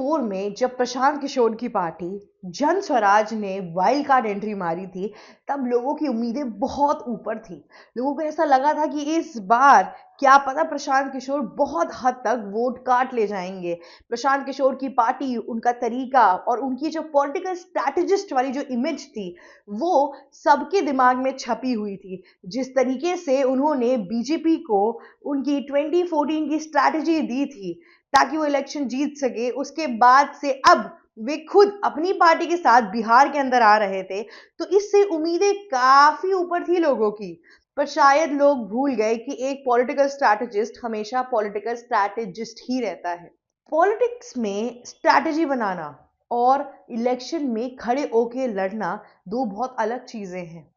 2004 में जब प्रशांत किशोर की पार्टी जन स्वराज ने वाइल्ड कार्ड एंट्री मारी थी, तब लोगों की उम्मीदें बहुत ऊपर थी। लोगों को ऐसा लगा था कि इस बार क्या पता प्रशांत किशोर बहुत हद तक वोट काट ले जाएंगे। प्रशांत किशोर की पार्टी, उनका तरीका और उनकी जो पॉलिटिकल स्ट्रैटेजिस्ट वाली जो इमेज थी, वो सबके दिमाग में छपी हुई थी। जिस तरीके से उन्होंने बीजेपी को उनकी 2014 की स्ट्रैटेजी दी थी ताकि वो इलेक्शन जीत सके, उसके बाद से अब वे खुद अपनी पार्टी के साथ बिहार के अंदर आ रहे थे, तो इससे उम्मीदें काफी ऊपर थी लोगों की। पर शायद लोग भूल गए कि एक पॉलिटिकल स्ट्रैटेजिस्ट हमेशा पॉलिटिकल स्ट्रैटेजिस्ट ही रहता है। पॉलिटिक्स में स्ट्रैटेजी बनाना और इलेक्शन में खड़े होके लड़ना दो बहुत अलग चीजें हैं।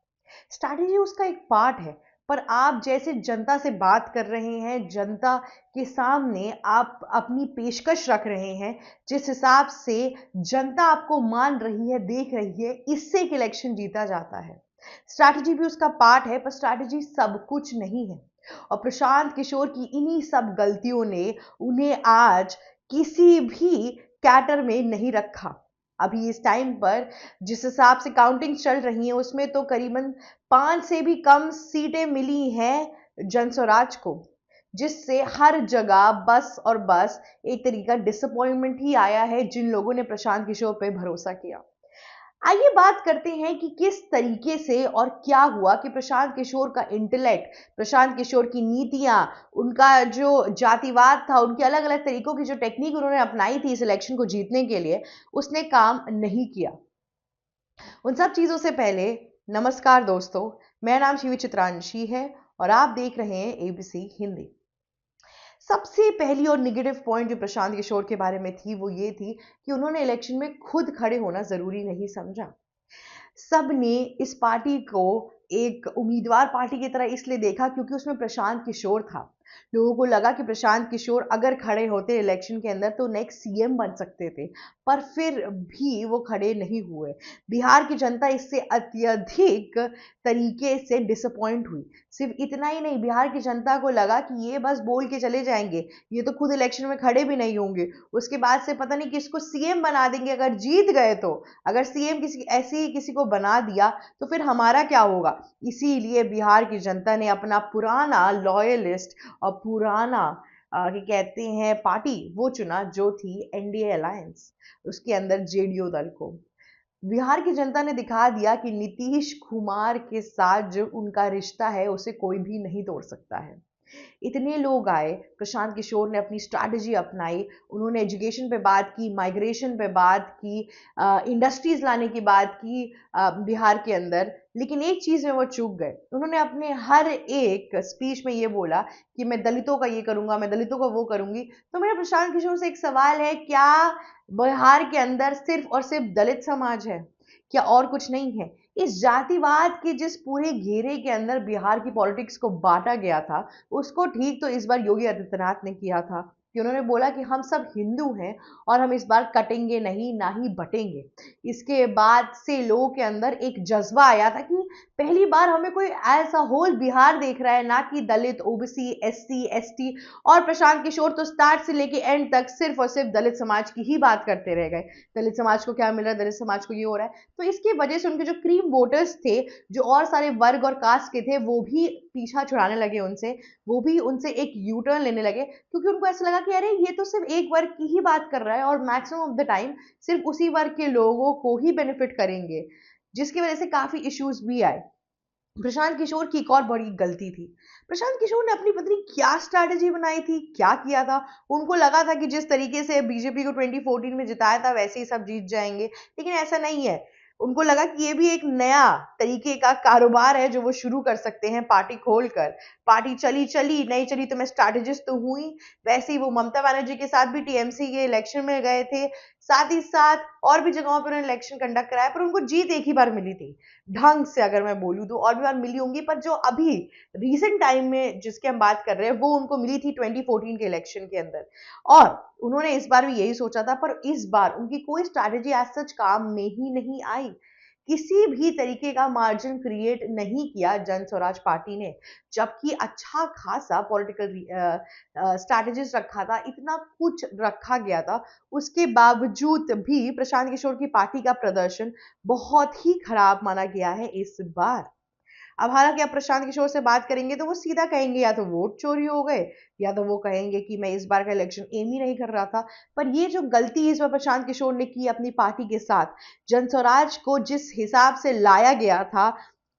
स्ट्रैटेजी उसका एक पार्ट है, पर आप जैसे जनता से बात कर रहे हैं, जनता के सामने आप अपनी पेशकश रख रहे हैं, जिस हिसाब से जनता आपको मान रही है, देख रही है, इससे एक इलेक्शन जीता जाता है। स्ट्रैटेजी भी उसका पार्ट है, पर स्ट्रैटेजी सब कुछ नहीं है। और प्रशांत किशोर की इन्हीं सब गलतियों ने उन्हें आज किसी भी कैटर में नहीं रखा। अभी इस टाइम पर जिस हिसाब से काउंटिंग चल रही है, उसमें तो करीबन 5 से भी कम सीटें मिली हैं जनस्वराज को, जिससे हर जगह बस और बस एक तरीका डिसअपॉइंटमेंट ही आया है जिन लोगों ने प्रशांत किशोर पे भरोसा किया। आइए बात करते हैं कि किस तरीके से और क्या हुआ कि प्रशांत किशोर का इंटेलेक्ट, प्रशांत किशोर की नीतियां, उनका जो जातिवाद था, उनके अलग अलग तरीकों की जो टेक्निक उन्होंने अपनाई थी इस इलेक्शन को जीतने के लिए, उसने काम नहीं किया। उन सब चीजों से पहले नमस्कार दोस्तों, मेरा नाम शिवी चित्रांशी है और आप देख रहे हैं एबीसी हिंदी। सबसे पहली और निगेटिव पॉइंट जो प्रशांत किशोर के बारे में थी, वो ये थी कि उन्होंने इलेक्शन में खुद खड़े होना जरूरी नहीं समझा। सबने इस पार्टी को एक उम्मीदवार पार्टी की तरह इसलिए देखा क्योंकि उसमें प्रशांत किशोर था। लोगों को लगा कि प्रशांत किशोर अगर खड़े होते इलेक्शन के अंदर तो नेक्स्ट सीएम बन सकते थे, पर फिर भी वो खड़े नहीं हुए। बिहार की जनता इससे अत्यधिक तरीके से डिसअपॉइंट हुई। सिर्फ इतना ही नहीं, बिहार की जनता को लगा कि ये बस बोल के चले जाएंगे, ये तो खुद इलेक्शन में खड़े भी नहीं होंगे, उसके बाद से पता नहीं किसको सीएम बना देंगे अगर जीत गए तो। अगर सीएम ऐसे ही किसी को बना दिया तो फिर हमारा क्या होगा। इसीलिए बिहार की जनता ने अपना पुराना लॉयलिस्ट और पुराना कहते हैं पार्टी वो चुना, जो थी एनडीए अलायंस, उसके अंदर जेडीयू दल को। बिहार की जनता ने दिखा दिया कि नीतीश कुमार के साथ जो उनका रिश्ता है उसे कोई भी नहीं तोड़ सकता है। इतने लोग आए, प्रशांत किशोर ने अपनी स्ट्रैटेजी अपनाई, उन्होंने एजुकेशन पे बात की, माइग्रेशन पे बात की, इंडस्ट्रीज लाने की बात की बिहार के अंदर। लेकिन एक चीज में वो चूक गए, उन्होंने अपने हर एक स्पीच में ये बोला कि मैं दलितों का ये करूंगा, मैं दलितों का वो करूंगी। तो मेरा प्रशांत किशोर से एक सवाल है, क्या बिहार के अंदर सिर्फ और सिर्फ दलित समाज है? क्या और कुछ नहीं है? इस जातिवाद के जिस पूरे घेरे के अंदर बिहार की पॉलिटिक्स को बांटा गया था, उसको ठीक तो इस बार योगी आदित्यनाथ ने किया था कि उन्होंने बोला कि हम सब हिंदू हैं और हम इस बार कटेंगे नहीं, ना ही बटेंगे। इसके बाद से लोगों के अंदर एक जज्बा आया था कि पहली बार हमें कोई ऐसा होल बिहार देख रहा है, ना कि दलित, ओबीसी, एससी, एसटी। और प्रशांत किशोर तो स्टार्ट से लेके एंड तक सिर्फ और सिर्फ दलित समाज की ही बात करते रह गए। दलित समाज को क्या मिल रहा है, दलित समाज को ये हो रहा है। तो इसकी वजह से उनके जो क्रीम वोटर्स थे, जो और सारे वर्ग और कास्ट के थे, वो भी पीछा छुड़ाने लगे उनसे, वो भी उनसे एक यू टर्न लेने लगे, क्योंकि उनको ऐसा लगा कि अरे ये तो सिर्फ एक वर्ग की ही बात कर रहा है और मैक्सिमम ऑफ द टाइम सिर्फ उसी वर्ग के लोगों को ही बेनिफिट करेंगे, जिसकी वजह से काफी इश्यूज भी आए। प्रशांत किशोर की एक और बड़ी गलती थी, प्रशांत किशोर ने अपनी पत्नी क्या स्ट्रैटेजी बनाई थी, क्या किया था। उनको लगा था कि जिस तरीके से बीजेपी को 2014 में जिताया था वैसे ही सब जीत जाएंगे, लेकिन ऐसा नहीं है। उनको लगा कि ये भी एक नया तरीके का कारोबार है जो वो शुरू कर सकते हैं पार्टी खोलकर। पार्टी चली चली नहीं चली तो मैं स्ट्रैटेजिस्ट तो हुई। वैसे ही वो ममता बनर्जी के साथ भी टीएमसी के इलेक्शन में गए थे, साथ ही साथ और भी जगहों पर उन्होंने इलेक्शन कंडक्ट कराया, पर उनको जीत एक ही बार मिली थी ढंग से। अगर मैं बोलूं तो और भी बार मिली होंगी, पर जो अभी रिसेंट टाइम में जिसकी हम बात कर रहे हैं वो उनको मिली थी 2014 के इलेक्शन के अंदर। और उन्होंने इस बार भी यही सोचा था, पर इस बार उनकी कोई स्ट्रैटेजी एज सच काम में ही नहीं आई। किसी भी तरीके का मार्जिन क्रिएट नहीं किया जन स्वराज पार्टी ने, जबकि अच्छा खासा पॉलिटिकल स्ट्रैटेजीज रखा था, इतना कुछ रखा गया था, उसके बावजूद भी प्रशांत किशोर की पार्टी का प्रदर्शन बहुत ही खराब माना गया है इस बार। अब हालांकि आप प्रशांत किशोर से बात करेंगे तो वो सीधा कहेंगे या तो वोट चोरी हो गए, या तो वो कहेंगे कि मैं इस बार का इलेक्शन एम ही नहीं कर रहा था। पर ये जो गलती इस बार प्रशांत किशोर ने की अपनी पार्टी के साथ, जनस्वराज को जिस हिसाब से लाया गया था,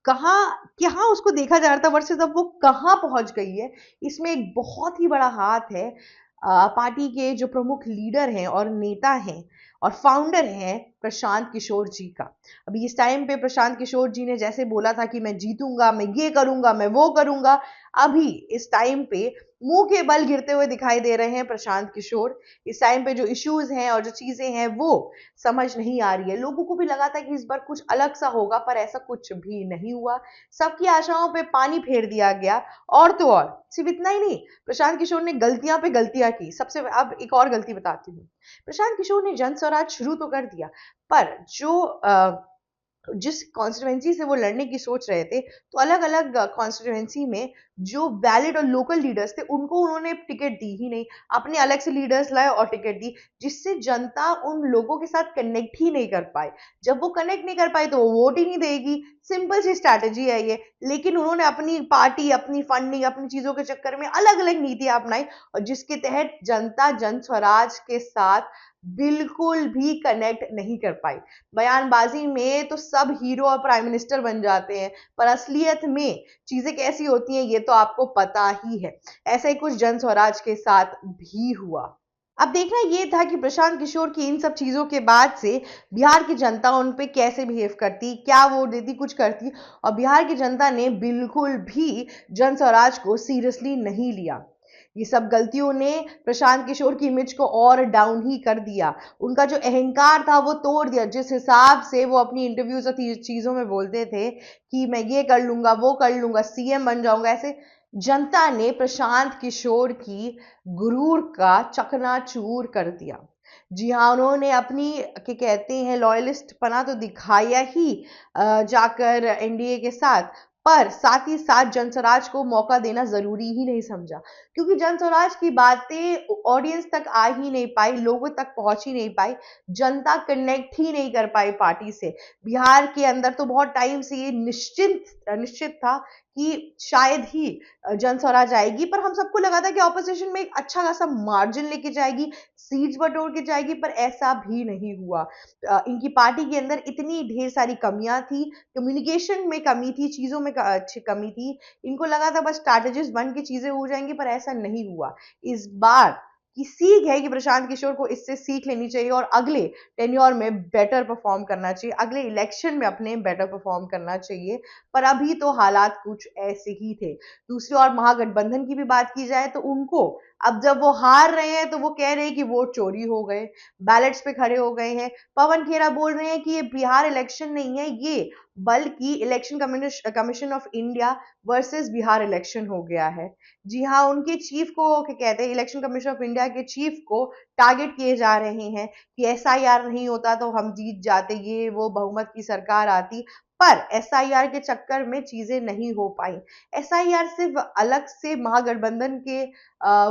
कहाँ कहाँ उसको देखा जा रहा था वर्सेस अब वो कहाँ पहुंच गई है, इसमें एक बहुत ही बड़ा हाथ है पार्टी के जो प्रमुख लीडर हैं और नेता हैं और फाउंडर हैं प्रशांत किशोर जी का। अभी इस टाइम पे प्रशांत किशोर जी ने जैसे बोला था कि मैं जीतूंगा, मैं ये करूंगा, मैं वो करूंगा, अभी इस टाइम पे मुंह के बल गिरते हुए दिखाई दे रहे हैं प्रशांत किशोर। इस टाइम पे जो इश्यूज हैं और जो चीजें हैं वो समझ नहीं आ रही है। लोगों को भी लगा था कि इस बार कुछ अलग सा होगा, पर ऐसा कुछ भी नहीं हुआ। सबकी आशाओं पे पानी फेर दिया गया। और तो और सिर्फ इतना ही नहीं, प्रशांत किशोर ने गलतियां पे गलतियां की। सबसे अब एक और गलती बताती हूँ। प्रशांत किशोर ने जन स्वराज शुरू तो कर दिया, पर जो जिस कॉन्स्टिट्यूएंसी से वो लड़ने की सोच रहे थे, तो अलग अलग कॉन्स्टिट्यूएंसी में जो वैलिड और लोकल लीडर्स थे उनको उन्होंने टिकट दी ही नहीं, अपने अलग से लीडर्स लाए और टिकट दी, जिससे जनता उन लोगों के साथ कनेक्ट ही नहीं कर पाई। जब वो कनेक्ट नहीं कर पाई तो वो वोट ही नहीं देगी। सिंपल सी स्ट्रैटेजी है ये। लेकिन उन्होंने अपनी पार्टी, अपनी फंडिंग, अपनी चीजों के चक्कर में अलग अलग नीतियां अपनाई, और जिसके तहत जनता जन स्वराज के साथ बिल्कुल भी कनेक्ट नहीं कर पाई। बयानबाजी में तो सब हीरो और प्राइम मिनिस्टर बन जाते हैं, पर असलियत में चीजें कैसी होती हैं ये तो आपको पता ही है। ऐसा ही कुछ जन स्वराज के साथ भी हुआ। अब देखना ये था कि प्रशांत किशोर की इन सब चीजों के बाद से बिहार की जनता उन पे कैसे बिहेव करती, क्या वोट देती, कुछ करती, और बिहार की जनता ने बिल्कुल भी जन स्वराज को सीरियसली नहीं लिया। ये सब गलतियों ने प्रशांत किशोर की इमेज को और डाउन ही कर दिया। उनका जो अहंकार था वो तोड़ दिया। जिस हिसाब से वो अपनी इंटरव्यूज और चीजों में बोलते थे कि मैं ये कर लूंगा, वो कर लूंगा, सीएम बन जाऊंगा, ऐसे जनता ने प्रशांत किशोर की गुरूर का चकनाचूर कर दिया। जी हाँ, उन्होंने अपनी के कहते हैं लॉयलिस्ट पना तो दिखाया ही जाकर एनडीए के साथ, पर साथ ही साथ जनस्वराज को मौका देना जरूरी ही नहीं समझा, क्योंकि जनस्वराज की बातें ऑडियंस तक आ ही नहीं पाई, लोगों तक पहुंच ही नहीं पाई, जनता कनेक्ट ही नहीं कर पाई पार्टी से। बिहार के अंदर तो बहुत टाइम से ये निश्चित था कि शायद ही जन स्वराज आएगी, पर हम सबको लगा था कि ऑपोजिशन में एक अच्छा खासा मार्जिन लेके जाएगी, सीट्स बटोर के जाएगी, पर ऐसा भी नहीं हुआ। इनकी पार्टी के अंदर इतनी ढेर सारी कमियां थी, कम्युनिकेशन में कमी थी, चीजों में अच्छी कमी थी। इनको लगा था बस स्ट्रैटेजिस्ट बन के चीजें हो जाएंगी, पर ऐसा नहीं हुआ। इस बार की सीख है कि प्रशांत किशोर को इससे सीख लेनी चाहिए और अगले टेन्योर में बेटर परफॉर्म करना चाहिए, अगले इलेक्शन में अपने बेटर परफॉर्म करना चाहिए। पर अभी तो हालात कुछ ऐसे ही थे। दूसरी ओर महागठबंधन की भी बात की जाए तो उनको अब जब वो हार रहे हैं तो वो कह रहे हैं कि वोट चोरी हो गए, बैलेट्स पे खड़े हो गए हैं। पवन खेरा बोल रहे हैं कि ये बिहार इलेक्शन नहीं है, ये बल्कि election commission of India versus Bihar election हो गया है। जी हाँ, उनके चीफ को क्या कहते हैं, इलेक्शन कमीशन ऑफ इंडिया के चीफ को टारगेट किए जा रहे हैं कि एसआईआर नहीं होता तो हम जीत जाते, ये वो बहुमत की सरकार आती। पर एसआईआर के चक्कर में चीजें नहीं हो पाई। एसआईआर सिर्फ अलग से महागठबंधन के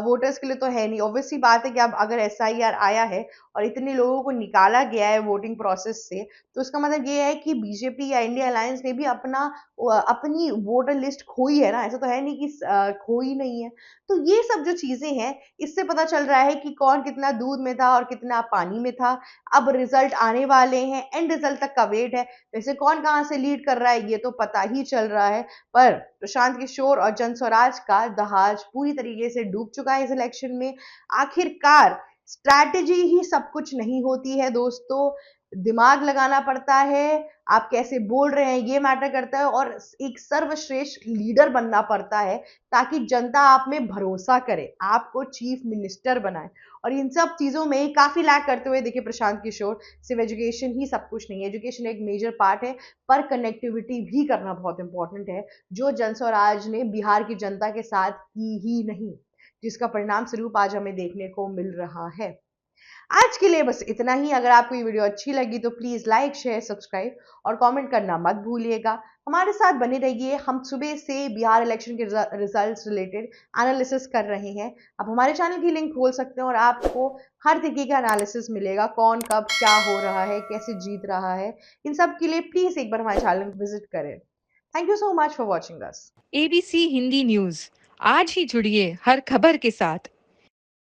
वोटर्स के लिए तो है नहीं। ऑब्वियसली बात है कि अब अगर एसआईआर आया है और इतने लोगों को निकाला गया है वोटिंग प्रोसेस से, तो इसका मतलब ये है कि बीजेपी या इंडिया अलायंस ने भी अपनी वोटर लिस्ट खोई है ना। ऐसा तो है नहीं कि खोई नहीं है। तो ये सब जो चीजें हैं, इससे पता चल रहा है कि कौन कितना दूध में था और कितना पानी में था। अब रिजल्ट आने वाले हैं, एंड रिजल्ट तक का वेट है। वैसे कौन कहां से लीड कर रहा है ये तो पता ही चल रहा है, पर प्रशांत किशोर और जन स्वराज का जहाज पूरी तरीके से डूब चुका है इस इलेक्शन में। आखिरकार स्ट्रैटेजी ही सब कुछ नहीं होती है दोस्तों, दिमाग लगाना पड़ता है, आप कैसे बोल रहे हैं ये मैटर करता है, और एक सर्वश्रेष्ठ लीडर बनना पड़ता है ताकि जनता आप में भरोसा करे, आपको चीफ मिनिस्टर बनाए। और इन सब चीजों में काफी लैक करते हुए देखिए प्रशांत किशोर। सिर्फ एजुकेशन ही सब कुछ नहीं है, एजुकेशन एक मेजर पार्ट है, पर कनेक्टिविटी भी करना बहुत इंपॉर्टेंट है, जो जन स्वराज ने बिहार की जनता के साथ की ही नहीं, जिसका परिणाम स्वरूप आज हमें देखने को मिल रहा है। आज के लिए बस इतना ही। अगर आपको ये वीडियो अच्छी लगी तो प्लीज़ लाइक, शेयर, सब्सक्राइब और कमेंट करना मत भूलिएगा। हमारे साथ बने रहिए। हम सुबह से बिहार इलेक्शन के रिजल्ट्स रिलेटेड एनालिसिस कर रहे हैं। आप हमारे चैनल की लिंक खोल सकते हैं और आपको हर तरीके का एनालिसिस मिलेगा। कौन कब क्या हो रहा है, कैसे जीत रहा है, इन सब के लिए प्लीज़ एक बार हमारे चैनल को विजिट करें। Thank you so much for watching us. ABC Hindi news, आज ही जुड़िए हर खबर के साथ।